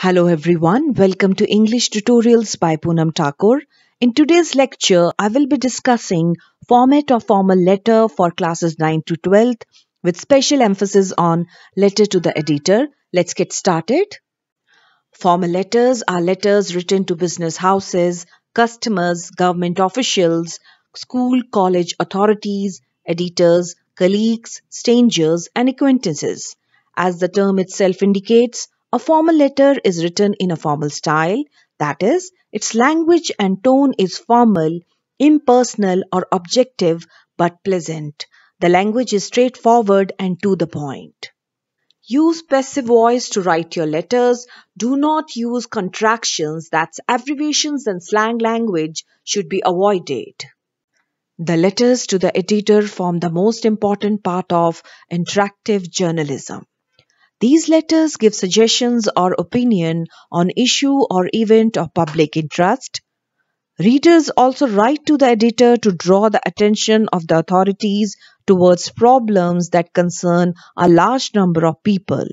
Hello everyone, welcome to English Tutorials by Poonam Thakur. In today's lecture, I will be discussing format of formal letter for classes 9 to 12th with special emphasis on letter to the editor. Let's get started. Formal letters are letters written to business houses, customers, government officials, school, college authorities, editors, colleagues, strangers, and acquaintances. As the term itself indicates, a formal letter is written in a formal style, that is, its language and tone is formal, impersonal, or objective but pleasant. The language is straightforward and to the point. Use passive voice to write your letters. Do not use contractions, that's abbreviations and slang language should be avoided. The letters to the editor form the most important part of interactive journalism. These letters give suggestions or opinion on issue or event of public interest. Readers also write to the editor to draw the attention of the authorities towards problems that concern a large number of people.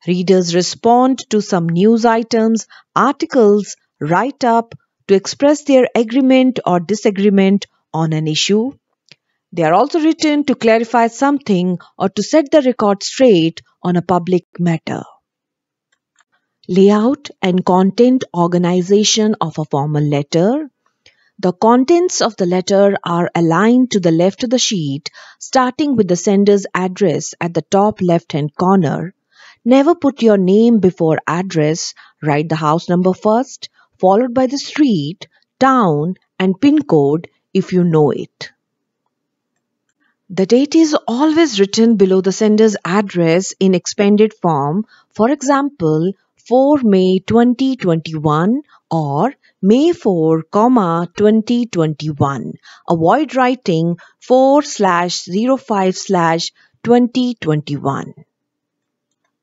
Readers respond to some news items, articles, write-up to express their agreement or disagreement on an issue. They are also written to clarify something or to set the record straight on a public matter. Layout and content organization of a formal letter. The contents of the letter are aligned to the left of the sheet, starting with the sender's address at the top left-hand corner. Never put your name before address. Write the house number first, followed by the street, town, and pin code if you know it. The date is always written below the sender's address in expanded form. For example, 4 May 2021 or May 4, 2021. Avoid writing 4/05/2021.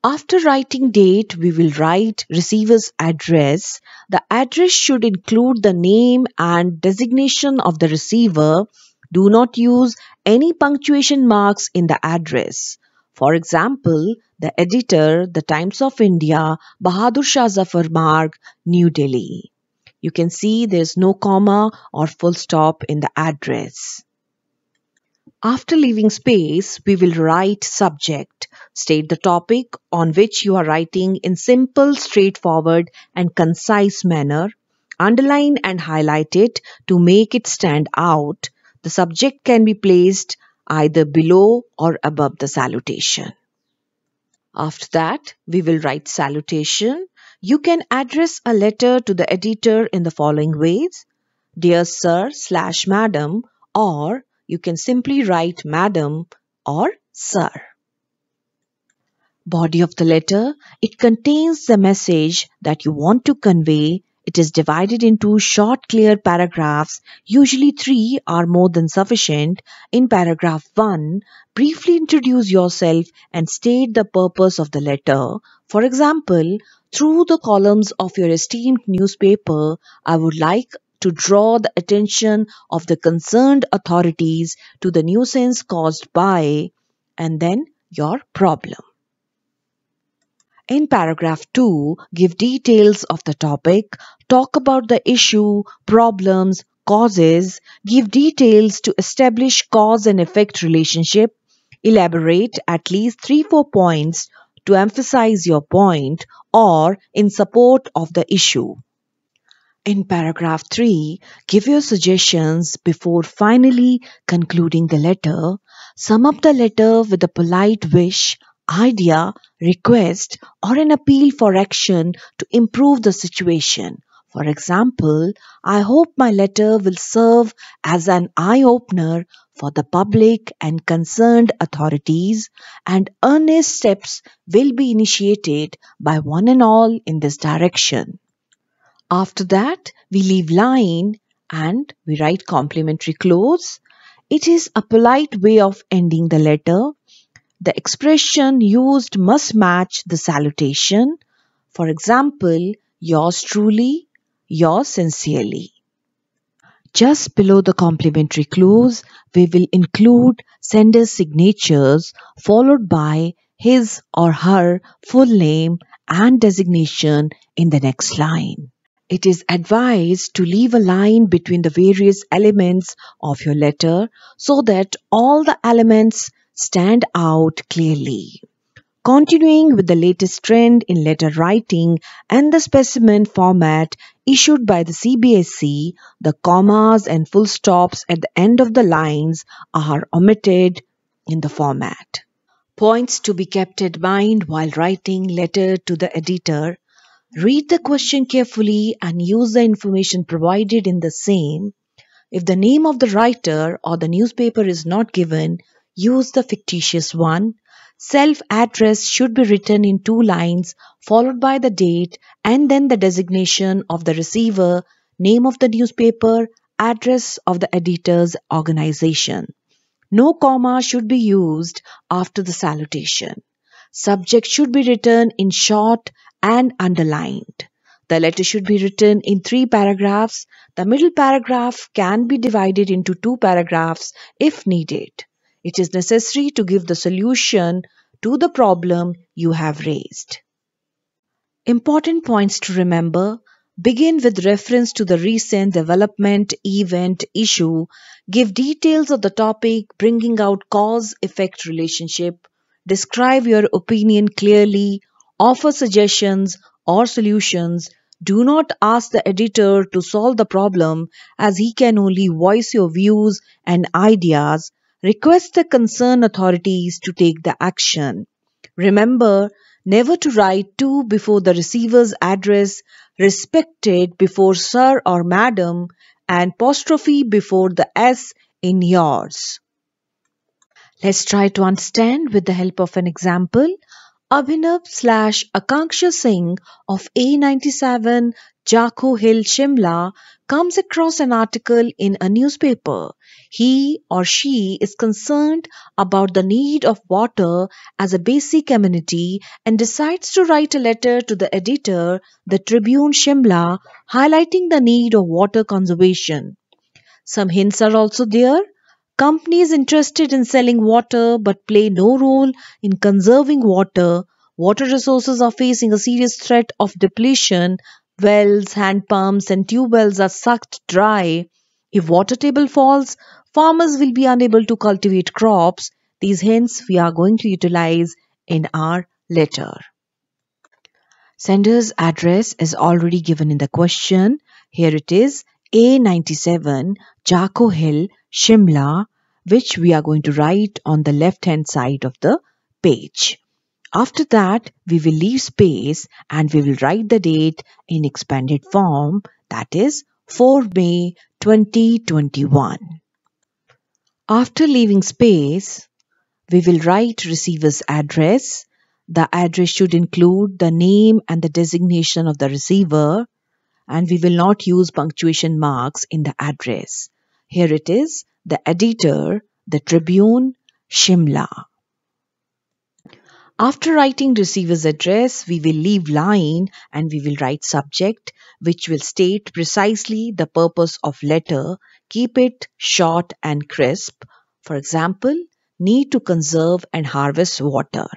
After writing date, we will write receiver's address. The address should include the name and designation of the receiver. Do not use any punctuation marks in the address. For example, the editor, The Times of India, Bahadur Shah Zafar Marg, New Delhi. You can see there is no comma or full stop in the address. After leaving space, we will write subject. State the topic on which you are writing in simple, straightforward, and concise manner. Underline and highlight it to make it stand out. The subject can be placed either below or above the salutation. After that, we will write salutation. You can address a letter to the editor in the following ways. Dear Sir/Madam, or you can simply write Madam or Sir. Body of the letter. It contains the message that you want to convey. It is divided into short, clear paragraphs. Usually 3 are more than sufficient. In paragraph 1, briefly introduce yourself and state the purpose of the letter. For example, through the columns of your esteemed newspaper, I would like to draw the attention of the concerned authorities to the nuisance caused by, and then your problem. In paragraph 2, give details of the topic, talk about the issue, problems, causes, give details to establish cause and effect relationship, elaborate at least 3-4 points to emphasize your point or in support of the issue. In paragraph 3, give your suggestions before finally concluding the letter. Sum up the letter with a polite wish, idea, request, or an appeal for action to improve the situation. For example, I hope my letter will serve as an eye-opener for the public and concerned authorities, and earnest steps will be initiated by one and all in this direction. After that, we leave line and we write complimentary close. It is a polite way of ending the letter. The expression used must match the salutation. For example, yours truly, yours sincerely. Just below the complimentary close, we will include sender's signatures followed by his or her full name and designation in the next line. It is advised to leave a line between the various elements of your letter so that all the elements stand out clearly. Continuing with the latest trend in letter writing and the specimen format issued by the CBSE, the commas and full stops at the end of the lines are omitted in the format. Points to be kept in mind while writing letter to the editor. Read the question carefully and use the information provided in the same. If the name of the writer or the newspaper is not given, use the fictitious one. Self-address should be written in 2 lines followed by the date and then the designation of the receiver, name of the newspaper, address of the editor's organization. No comma should be used after the salutation. Subject should be written in short and underlined. The letter should be written in 3 paragraphs. The middle paragraph can be divided into 2 paragraphs if needed. It is necessary to give the solution to the problem you have raised. Important points to remember. Begin with reference to the recent development, event, issue. Give details of the topic, bringing out cause-effect relationship. Describe your opinion clearly. Offer suggestions or solutions. Do not ask the editor to solve the problem as he can only voice your views and ideas. Request the concerned authorities to take the action. Remember, never to write to before the receiver's address, respected before sir or madam, and apostrophe before the S in yours. Let's try to understand with the help of an example. Abhinav/Akanksha Singh of A97 Jako Hill, Shimla comes across an article in a newspaper. He or she is concerned about the need of water as a basic amenity and decides to write a letter to the editor, the Tribune Shimla, highlighting the need of water conservation. Some hints are also there. Companies interested in selling water but play no role in conserving water. Water resources are facing a serious threat of depletion. Wells, hand pumps, and tube wells are sucked dry. If water table falls, farmers will be unable to cultivate crops. These hints we are going to utilize in our letter. Sender's address is already given in the question. Here it is, A97 Jako Hill, Shimla, which we are going to write on the left hand side of the page. After that, we will leave space and we will write the date in expanded form, that is 4 May 2021. After leaving space, we will write receiver's address. The address should include the name and the designation of the receiver, and we will not use punctuation marks in the address. Here it is, the editor, the Tribune, Shimla. After writing receiver's address, we will leave line and we will write subject, which will state precisely the purpose of letter. Keep it short and crisp. For example, need to conserve and harvest water.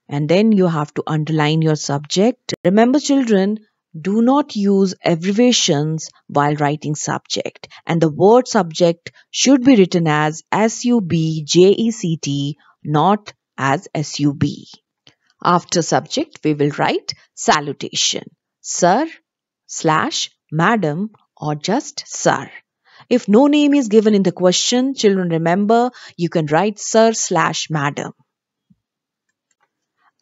And then you have to underline your subject. Remember children, do not use abbreviations while writing subject, and the word subject should be written as SUBJECT, not as SUB. After subject, we will write salutation, sir/madam or just sir. If no name is given in the question, children remember you can write sir/madam.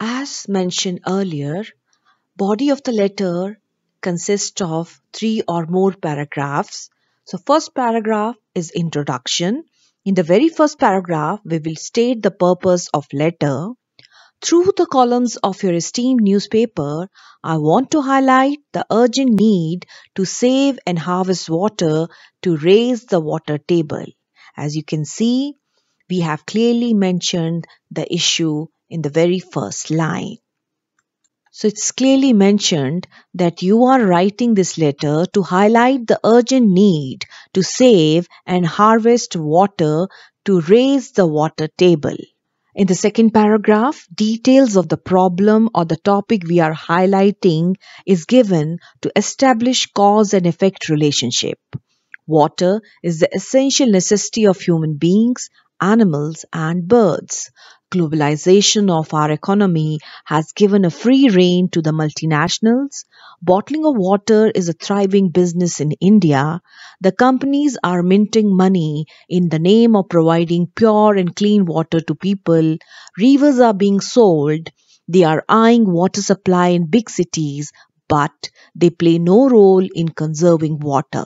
As mentioned earlier, body of the letter consists of 3 or more paragraphs. So first paragraph is introduction. In the very first paragraph, we will state the purpose of letter. Through the columns of your esteemed newspaper, I want to highlight the urgent need to save and harvest water to raise the water table. As you can see, we have clearly mentioned the issue in the very first line. So it's clearly mentioned that you are writing this letter to highlight the urgent need to save and harvest water to raise the water table. In the second paragraph, details of the problem or the topic we are highlighting is given to establish cause and effect relationship. Water is the essential necessity of human beings, animals, and birds. Globalization of our economy has given a free rein to the multinationals. Bottling of water is a thriving business in India. The companies are minting money in the name of providing pure and clean water to people. Rivers are being sold. They are eyeing water supply in big cities, but they play no role in conserving water.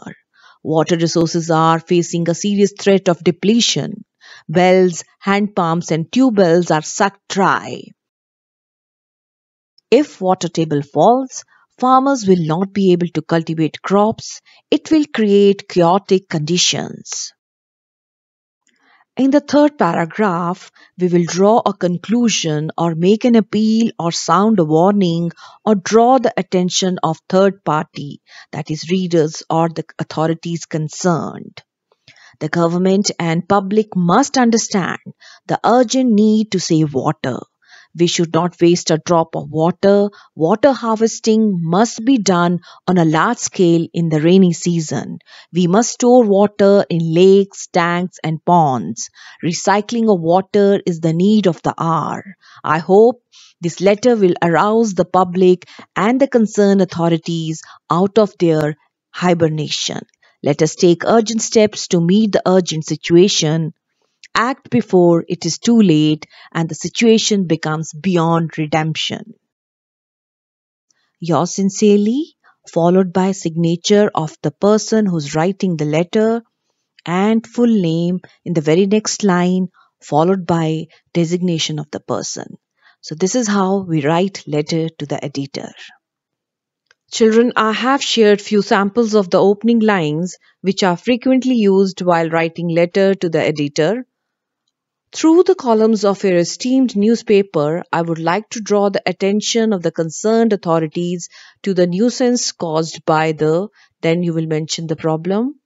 Water resources are facing a serious threat of depletion. Wells, hand pumps, and tube wells are sucked dry. If water table falls, farmers will not be able to cultivate crops. It will create chaotic conditions. In the third paragraph, we will draw a conclusion or make an appeal or sound a warning or draw the attention of third party, that is readers or the authorities concerned. The government and public must understand the urgent need to save water. We should not waste a drop of water. Water harvesting must be done on a large scale in the rainy season. We must store water in lakes, tanks, and ponds. Recycling of water is the need of the hour. I hope this letter will arouse the public and the concerned authorities out of their hibernation. Let us take urgent steps to meet the urgent situation. Act before it is too late and the situation becomes beyond redemption. Yours sincerely, followed by signature of the person who's writing the letter and full name in the very next line, followed by designation of the person. So this is how we write letter to the editor. Children, I have shared few samples of the opening lines which are frequently used while writing letter to the editor. Through the columns of your esteemed newspaper, I would like to draw the attention of the concerned authorities to the nuisance caused by the, then you will mention the problem.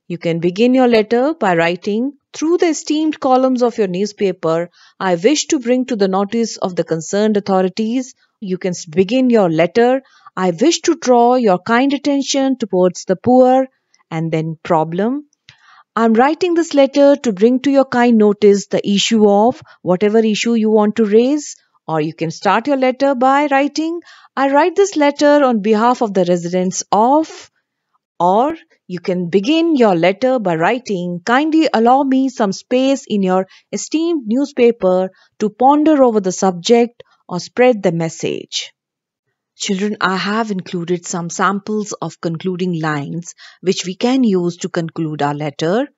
You can begin your letter by writing, through the esteemed columns of your newspaper, I wish to bring to the notice of the concerned authorities. You can begin your letter, I wish to draw your kind attention towards the poor, and then problem. I'm writing this letter to bring to your kind notice the issue of whatever issue you want to raise. Or you can start your letter by writing, I write this letter on behalf of the residents of. Or you can begin your letter by writing, kindly allow me some space in your esteemed newspaper to ponder over the subject or spread the message. Children, I have included some samples of concluding lines which we can use to conclude our letter.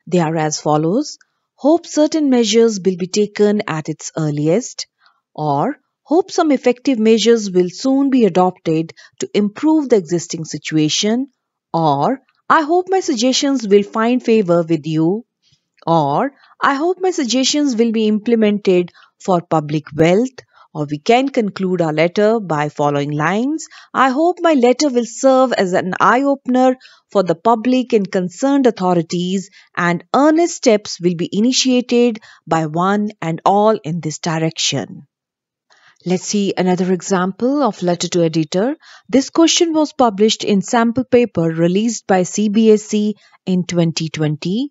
They are as follows. Hope certain measures will be taken at its earliest, or hope some effective measures will soon be adopted to improve the existing situation, or I hope my suggestions will find favor with you, or I hope my suggestions will be implemented for public wealth. Or we can conclude our letter by following lines. I hope my letter will serve as an eye-opener for the public and concerned authorities, and earnest steps will be initiated by one and all in this direction. Let's see another example of letter to editor. This question was published in sample paper released by CBSE in 2020.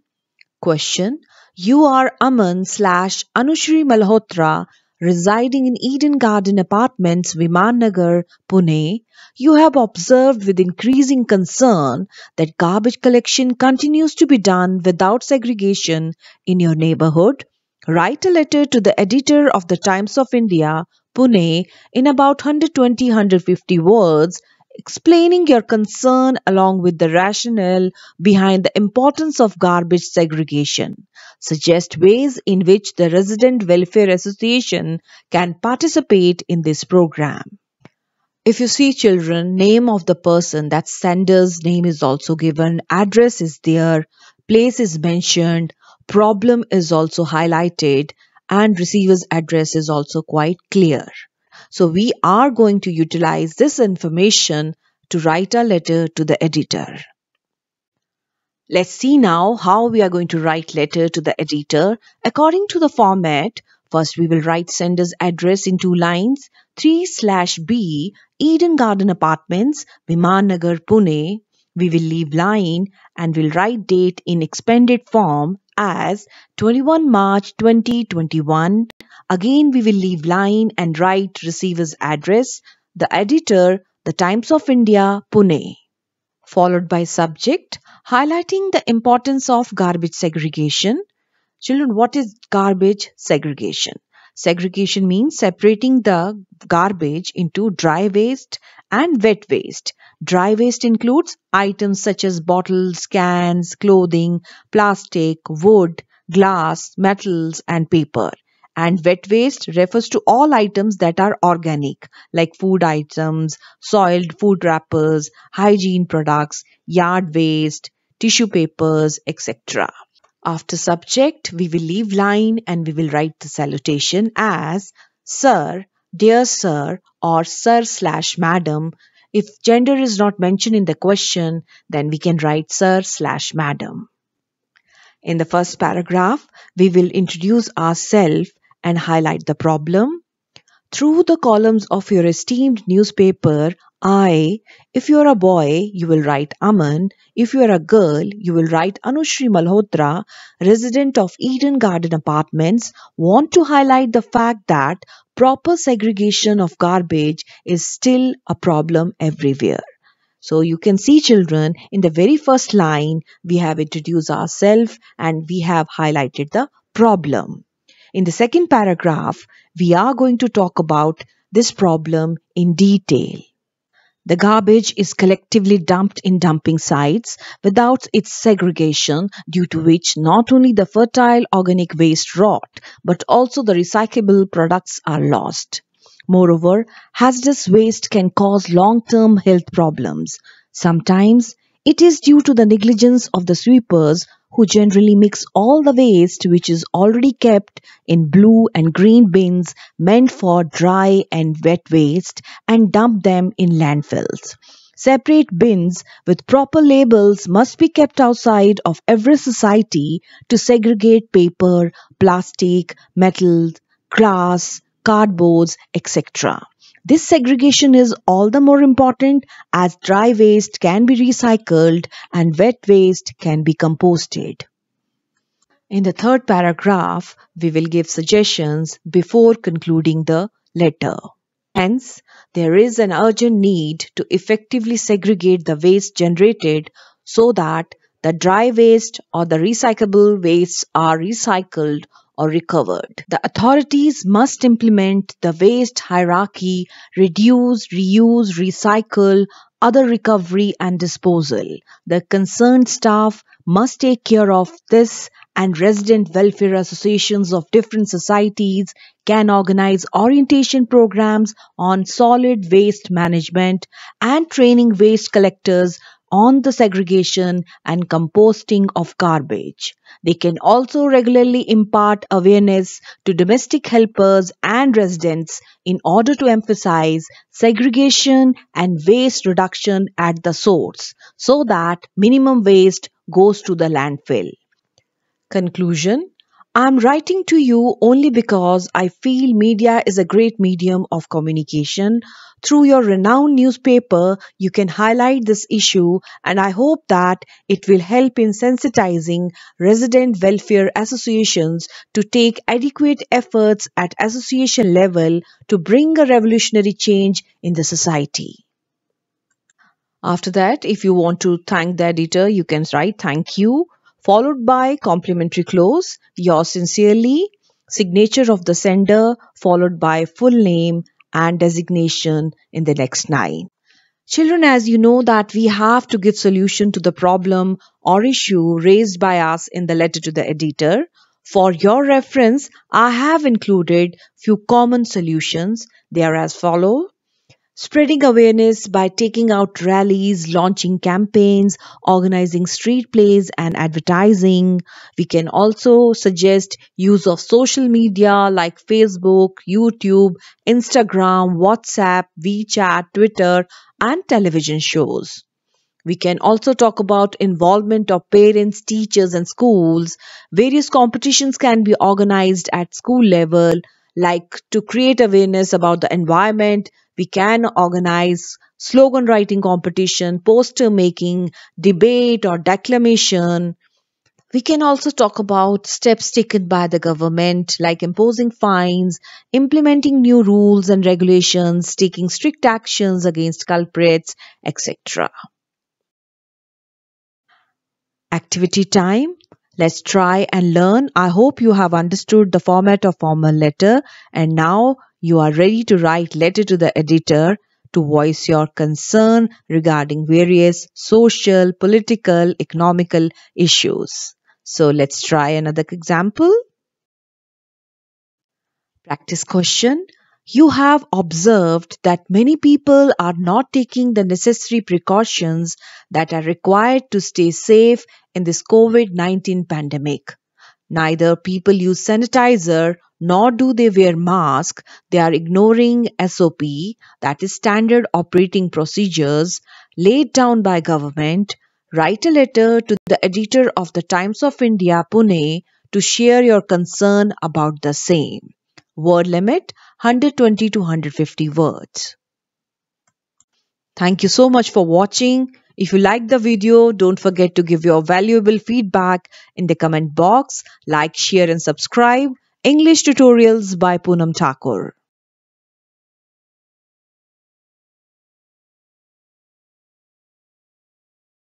Question. You are Aman/Anushri Malhotra, residing in Eden Garden Apartments, Viman Nagar, Pune. You have observed with increasing concern that garbage collection continues to be done without segregation in your neighborhood. Write a letter to the editor of the Times of India, Pune, in about 120-150 words, explaining your concern along with the rationale behind the importance of garbage segregation. Suggest ways in which the Resident Welfare Association can participate in this program. If you see children, name of the person, that sender's name is also given, address is there, place is mentioned, problem is also highlighted, and receiver's address is also quite clear. So we are going to utilize this information to write a letter to the editor. Let's see now how we are going to write letter to the editor according to the format. First, we will write sender's address in 2 lines. 3/B, Eden Garden Apartments, Viman Nagar, Pune. We will leave line and will write date in expanded form as 21 March 2021. Again, we will leave line and write receiver's address, the editor, The Times of India, Pune. Followed by subject, highlighting the importance of garbage segregation. Children, what is garbage segregation? Segregation means separating the garbage into dry waste and wet waste. Dry waste includes items such as bottles, cans, clothing, plastic, wood, glass, metals, and paper. And wet waste refers to all items that are organic, like food items, soiled food wrappers, hygiene products, yard waste, tissue papers, etc. After subject, we will leave line and we will write the salutation as Sir, Dear Sir, or Sir/Madam. If gender is not mentioned in the question, then we can write Sir/Madam. In the first paragraph, we will introduce ourselves and highlight the problem. Through the columns of your esteemed newspaper, if you are a boy, you will write Aman. If you are a girl, you will write Anushri Malhotra, resident of Eden Garden Apartments, want to highlight the fact that proper segregation of garbage is still a problem everywhere. So you can see, children, in the very first line, we have introduced ourselves and we have highlighted the problem. In the second paragraph, we are going to talk about this problem in detail. The garbage is collectively dumped in dumping sites without its segregation, due to which not only the fertile organic waste rot, but also the recyclable products are lost. Moreover, hazardous waste can cause long-term health problems. Sometimes it is due to the negligence of the sweepers, who generally mix all the waste which is already kept in blue and green bins meant for dry and wet waste and dump them in landfills. Separate bins with proper labels must be kept outside of every society to segregate paper, plastic, metals, glass, cardboards, etc. This segregation is all the more important as dry waste can be recycled and wet waste can be composted. In the third paragraph, we will give suggestions before concluding the letter. Hence, there is an urgent need to effectively segregate the waste generated so that the dry waste or the recyclable wastes are recycled or recovered. The authorities must implement the waste hierarchy, reduce, reuse, recycle, other recovery and disposal. The concerned staff must take care of this, and resident welfare associations of different societies can organize orientation programs on solid waste management and training waste collectors on the segregation and composting of garbage. They can also regularly impart awareness to domestic helpers and residents in order to emphasize segregation and waste reduction at the source so that minimum waste goes to the landfill. Conclusion. I am writing to you only because I feel media is a great medium of communication. Through your renowned newspaper, you can highlight this issue, and I hope that it will help in sensitizing resident welfare associations to take adequate efforts at association level to bring a revolutionary change in the society. After that, if you want to thank the editor, you can write thank you, followed by complimentary close, yours sincerely, signature of the sender, followed by full name and designation in the next line. Children, as you know that we have to give solution to the problem or issue raised by us in the letter to the editor. For your reference, I have included few common solutions. They are as follow. Spreading awareness by taking out rallies, launching campaigns, organizing street plays and advertising. We can also suggest use of social media like Facebook, YouTube, Instagram, WhatsApp, WeChat, Twitter and television shows. We can also talk about involvement of parents, teachers and schools. Various competitions can be organized at school level, like to create awareness about the environment. We can organize slogan writing competition, poster making, debate or declamation. We can also talk about steps taken by the government, like imposing fines, implementing new rules and regulations, taking strict actions against culprits, etc. Activity time. Let's try and learn. I hope you have understood the format of formal letter and now you are ready to write letter to the editor to voice your concern regarding various social, political, economical issues. So let's try another example. Practice question. You have observed that many people are not taking the necessary precautions that are required to stay safe in this COVID-19 pandemic. Neither people use sanitizer nor do they wear mask. They are ignoring SOP, that is standard operating procedures laid down by government. Write a letter to the editor of the Times of India Pune to share your concern about the same. Word limit 120 to 150 words. Thank you so much for watching. If you liked the video, don't forget to give your valuable feedback in the comment box. Like, share and subscribe. English Tutorials by Poonam Thakur.